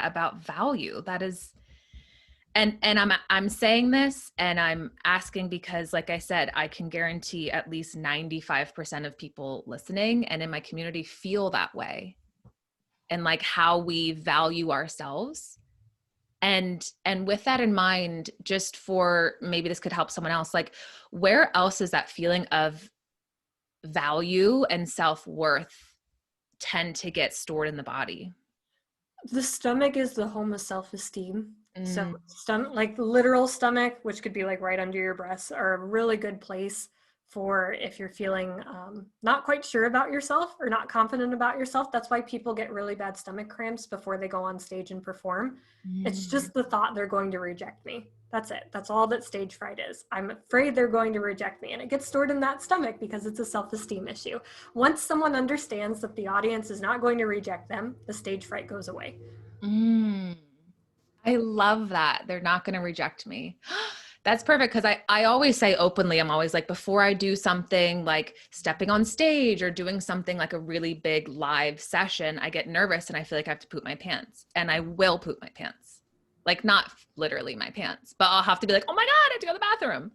about value. That is, and I'm saying this and I'm asking because, like I said, I can guarantee at least 95% of people listening and in my community feel that way, and like how we value ourselves. And with that in mind, just for maybe this could help someone else, like where else is that feeling of value and self-worth tend to get stored in the body? The stomach is the home of self-esteem. So Mm. like literal stomach, which could be like right under your breasts, are a really good place for if you're feeling not quite sure about yourself or not confident about yourself. That's why people get really bad stomach cramps before they go on stage and perform. It's Mm. just the thought they're going to reject me. That's it. That's all that stage fright is. I'm afraid they're going to reject me. And it gets stored in that stomach because it's a self-esteem issue. Once someone understands that the audience is not going to reject them, the stage fright goes away. Mm. I love that. They're not going to reject me. That's perfect. Cause I always say openly, I'm always like, before I do something like stepping on stage or doing something like a really big live session, I get nervous and I feel like I have to poop my pants, and I will poop my pants. Like not literally my pants, but I'll have to be like, oh my God, I have to go to the bathroom.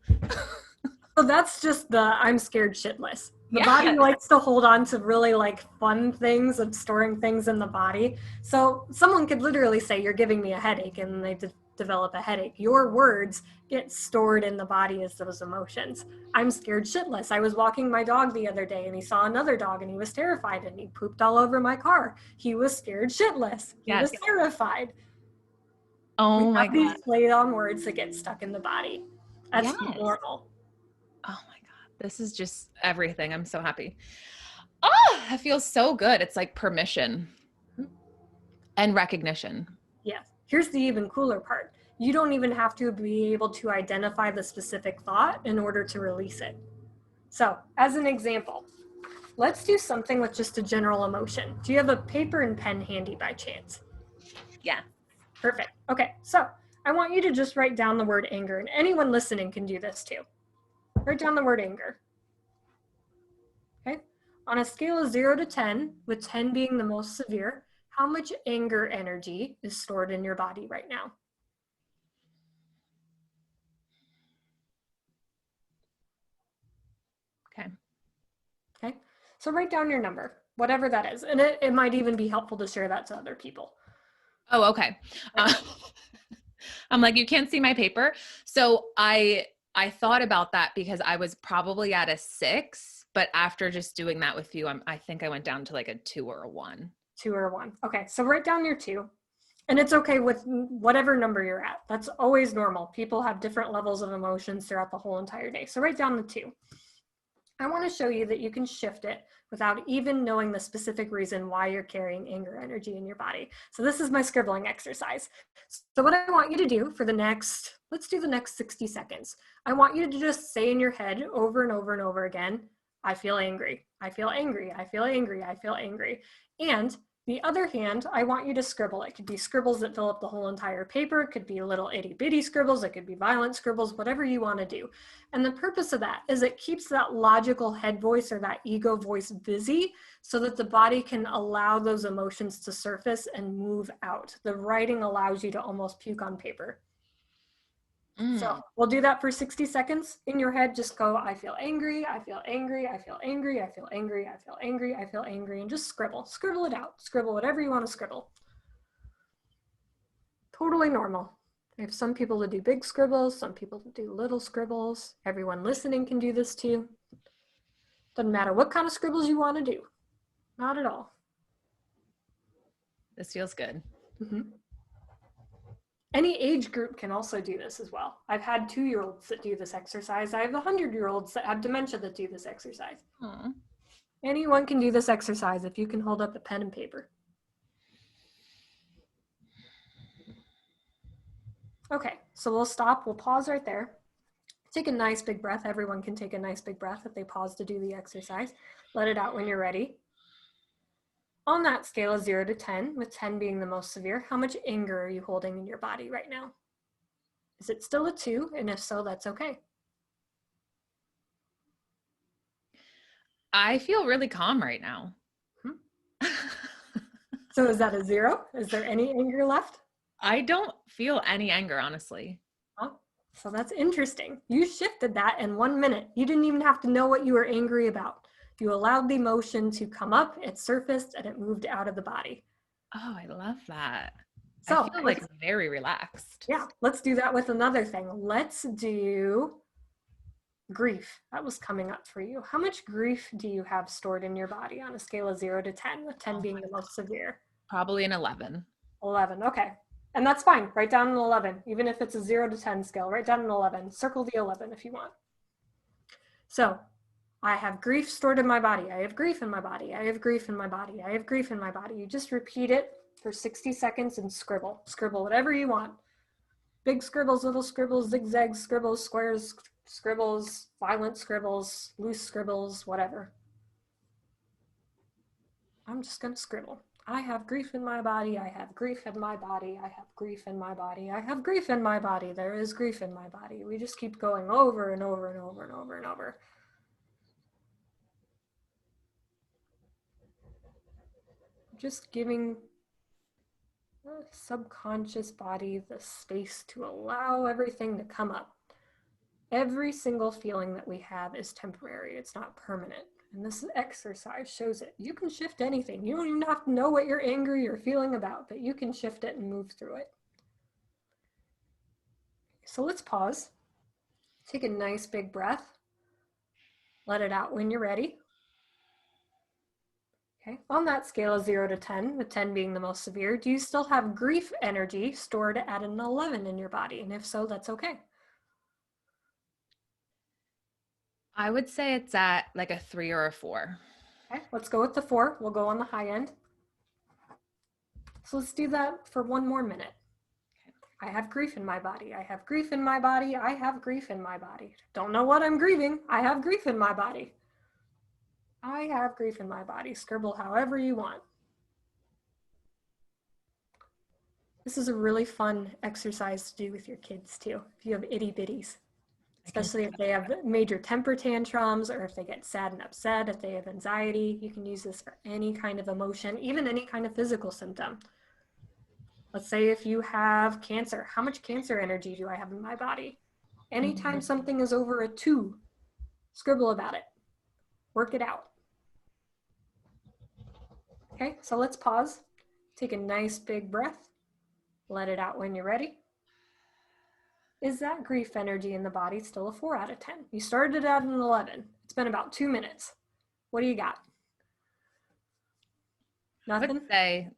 So that's just the I'm scared shitless. The body Yes. likes to hold on to really like fun things of storing things in the body. So someone could literally say, you're giving me a headache, and they develop a headache. Your words get stored in the body as those emotions. I'm scared shitless. I was walking my dog the other day and he saw another dog and he was terrified and he pooped all over my car. He was scared shitless. He Yes. was terrified. We Oh have my these God. play on words that get stuck in the body. That's Yes. normal. Oh my God. This is just everything. I'm so happy. Oh, it feels so good. It's like permission and recognition. Yes. Here's the even cooler part. You don't even have to be able to identify the specific thought in order to release it. So, as an example, let's do something with just a general emotion. Do you have a paper and pen handy by chance? Yeah. Perfect. Okay, so I want you to just write down the word anger, and anyone listening can do this too. Write down the word anger. Okay? On a scale of 0 to 10, with 10 being the most severe, how much anger energy is stored in your body right now? Okay. Okay, so write down your number, whatever that is. And it might even be helpful to share that to other people. Oh, okay. Okay. I'm like, you can't see my paper. So I thought about that because I was probably at a 6, but after just doing that with you, I think I went down to like a 2 or a 1. 2 or 1. Okay, so write down your 2. And it's okay with whatever number you're at. That's always normal. People have different levels of emotions throughout the whole entire day. So write down the 2. I want to show you that you can shift it without even knowing the specific reason why you're carrying anger energy in your body. So this is my scribbling exercise. So what I want you to do for the next, let's do the next 60 seconds. I want you to just say in your head over and over and over again, I feel angry, I feel angry, I feel angry, I feel angry. And the other hand, I want you to scribble. It could be scribbles that fill up the whole entire paper. It could be little itty bitty scribbles. It could be violent scribbles, whatever you want to do. And the purpose of that is it keeps that logical head voice or that ego voice busy so that the body can allow those emotions to surface and move out. The writing allows you to almost puke on paper. So Mm. we'll do that for 60 seconds. In your head, just go, I feel angry, I feel angry, I feel angry, I feel angry, I feel angry, I feel angry, and just scribble. Scribble it out. Scribble whatever you want to scribble. Totally normal. I have some people that do big scribbles, some people that do little scribbles. Everyone listening can do this too. Doesn't matter what kind of scribbles you want to do. Not at all. This feels good. Mm-hmm. Any age group can also do this as well. I've had 2-year-olds that do this exercise. I have 100-year-olds that have dementia that do this exercise. Aw. Anyone can do this exercise if you can hold up a pen and paper. Okay, so we'll stop. We'll pause right there. Take a nice big breath. Everyone can take a nice big breath if they pause to do the exercise. Let it out when you're ready. On that scale of 0 to 10, with 10 being the most severe, how much anger are you holding in your body right now? Is it still a 2? And if so, that's okay. I feel really calm right now. Hmm. So is that a 0? Is there any anger left? I don't feel any anger, honestly. Oh, so that's interesting. You shifted that in 1 minute. You didn't even have to know what you were angry about. You allowed the emotion to come up, it surfaced, and it moved out of the body. Oh, I love that. I So feel like very relaxed. yeah, let's do that with another thing. Let's do grief. That was coming up for you. How much grief do you have stored in your body on a scale of 0 to 10, with 10 being the most severe? Probably an 11. 11. Okay. And that's fine. Write down an 11. Even if it's a 0 to 10 scale, write down an 11. Circle the 11 if you want. So I have grief stored in my body. I have grief in my body. I have grief in my body. I have grief in my body. You just repeat it for 60 seconds and scribble. Scribble whatever you want. Big scribbles, little scribbles, zigzags, scribbles, squares, scribbles, violent scribbles, loose scribbles, whatever. I'm just going to scribble. I have grief in my body. I have grief in my body. I have grief in my body. I have grief in my body. There is grief in my body. We just keep going over and over and over and over and over. Just giving the subconscious body the space to allow everything to come up. Every single feeling that we have is temporary. It's not permanent. And this exercise shows it. You can shift anything. You don't even have to know what you're angry or feeling about, but you can shift it and move through it. So let's pause. Take a nice big breath. Let it out when you're ready. Okay, on that scale of 0 to 10, with 10 being the most severe, do you still have grief energy stored at an 11 in your body? And if so, that's okay. I would say it's at like a 3 or a 4. Okay, let's go with the 4. We'll go on the high end. So let's do that for 1 more minute. I have grief in my body. I have grief in my body. I have grief in my body. Don't know what I'm grieving. I have grief in my body. I have grief in my body. Scribble however you want. This is a really fun exercise to do with your kids too, if you have itty bitties, especially if they have major temper tantrums or if they get sad and upset, if they have anxiety. You can use this for any kind of emotion, even any kind of physical symptom. Let's say if you have cancer, how much cancer energy do I have in my body? Anytime something is over a 2, scribble about it. Work it out. Okay, so let's pause. Take a nice big breath. Let it out when you're ready. Is that grief energy in the body still a 4 out of 10? You started at an 11. It's been about 2 minutes. What do you got? Nothing? I would say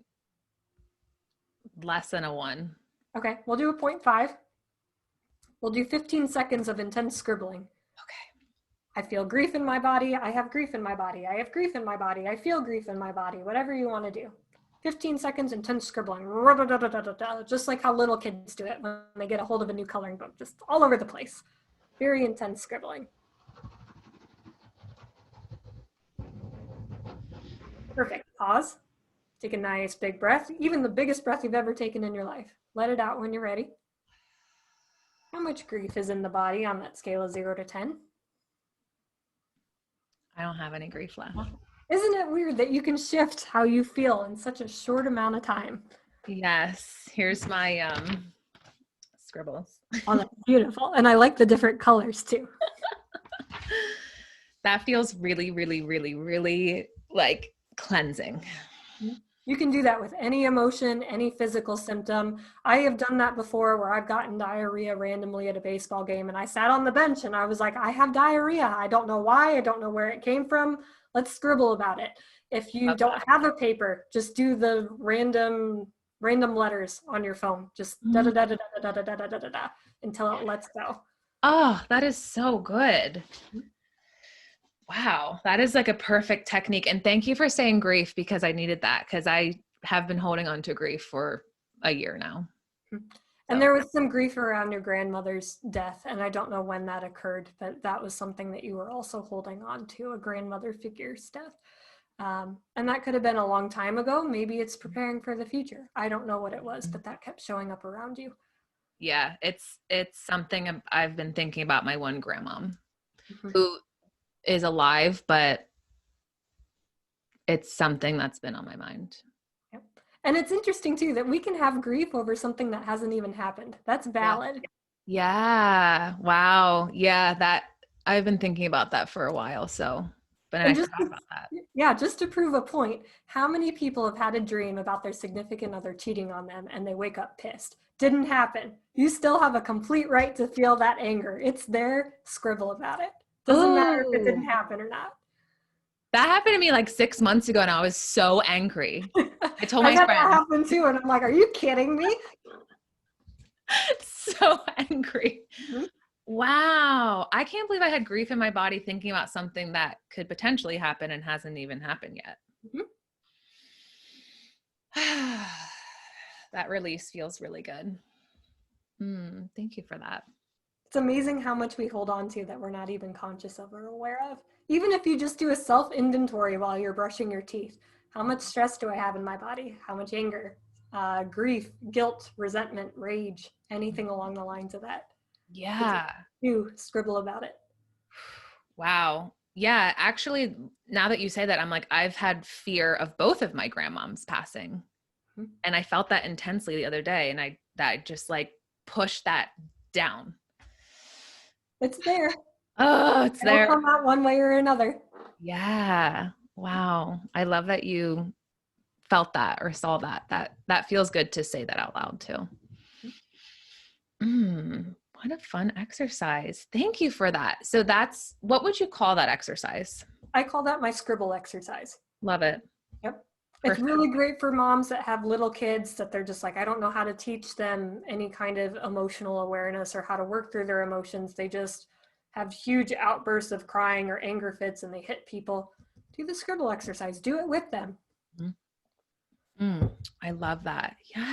less than a 1. Okay, we'll do a 0.5. We'll do 15 seconds of intense scribbling. Okay. I feel grief in my body. I have grief in my body. I have grief in my body. I feel grief in my body. Whatever you want to do. 15 seconds, intense scribbling. Just like how little kids do it when they get a hold of a new coloring book. Just all over the place. Very intense scribbling. Perfect. Pause. Take a nice big breath. Even the biggest breath you've ever taken in your life. Let it out when you're ready. How much grief is in the body on that scale of 0 to 10? I don't have any grief left. Isn't it weird that you can shift how you feel in such a short amount of time? Yes. Here's my scribbles. Oh, that's beautiful. And I like the different colors too. That feels really, really, really, really like cleansing. You can do that with any emotion, any physical symptom. I have done that before where I've gotten diarrhea randomly at a baseball game and I sat on the bench and I was like, I have diarrhea. I don't know why. I don't know where it came from. Let's scribble about it. If you don't have a paper, just do the random letters on your phone. Just da da da da da da da da da da until it lets go. Oh, that is so good. Wow, that is like a perfect technique. And thank you for saying grief because I needed that because I have been holding on to grief for a year now. And there was some grief around your grandmother's death, and I don't know when that occurred, but that was something that you were also holding on to, a grandmother figure's death. And that could have been a long time ago. Maybe it's preparing for the future. I don't know what it was, but that kept showing up around you. Yeah, it's something I've been thinking about my one grandma who is alive, but it's something that's been on my mind. Yep. And it's interesting too that we can have grief over something that hasn't even happened. That's Yeah. valid. Yeah. Wow. Yeah, that I've been thinking about that for a while, so but I And just forgot to, about that. yeah, just to prove a point, how many people have had a dream about their significant other cheating on them and they wake up pissed? Didn't happen. You still have a complete right to feel that anger. It's there, scribble about it. Doesn't matter if it didn't Oh, happen or not. that happened to me like 6 months ago and I was so angry. I told I've my had that friend, happen too, and I'm like, are you kidding me? so angry. Mhm. Wow. I can't believe I had grief in my body thinking about something that could potentially happen and hasn't even happened yet. Mhm. That release feels really good. Thank you for that. It's amazing how much we hold on to that we're not even conscious of or aware of. Even if you just do a self inventory while you're brushing your teeth, how much stress do I have in my body? How much anger, grief, guilt, resentment, rage, anything along the lines of that? It's Yeah. do scribble about it. Wow. Yeah. Actually, now that you say that, I'm like, I've had fear of both of my grandmoms passing. Mhm. And I felt that intensely the other day. And that just like pushed that down. It's there. Oh, it's It'll there. come out one way or another. Yeah. Wow. I love that you felt that or saw that. That feels good to say that out loud too. What a fun exercise. Thank you for that. So that's what would you call that exercise? I call that my scribble exercise. Love it. Yep. It's Perfect. really great for moms that have little kids that they're just like, I don't know how to teach them any kind of emotional awareness or how to work through their emotions. They just have huge outbursts of crying or anger fits and they hit people. Do the scribble exercise, do it with them. I love that. Yeah.